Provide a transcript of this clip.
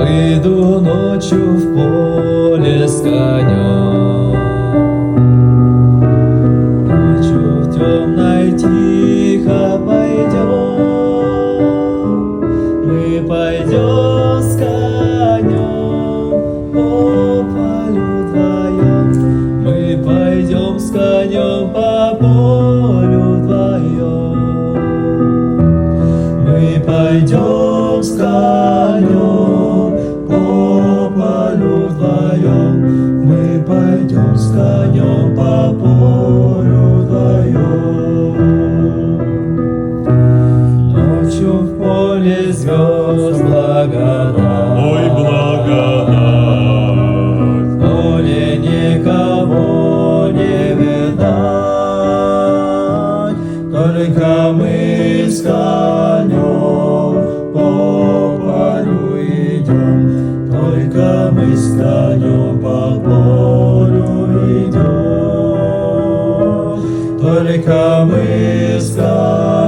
Выйду ночью в поле с конем, ночью в темной тихо пойдем, мы пойдем с конем по полю вдвоем, мы пойдем с конем по полю вдвоем, мы пойдем с конем по полю вдвоем, мы пойдем с конем по полю вдвоем. Ночью в поле звезд благодать, Ой, благодать, в поле никого не видать, только мы с конем по полю идем, только мы с конем по полю идем, только мы с конем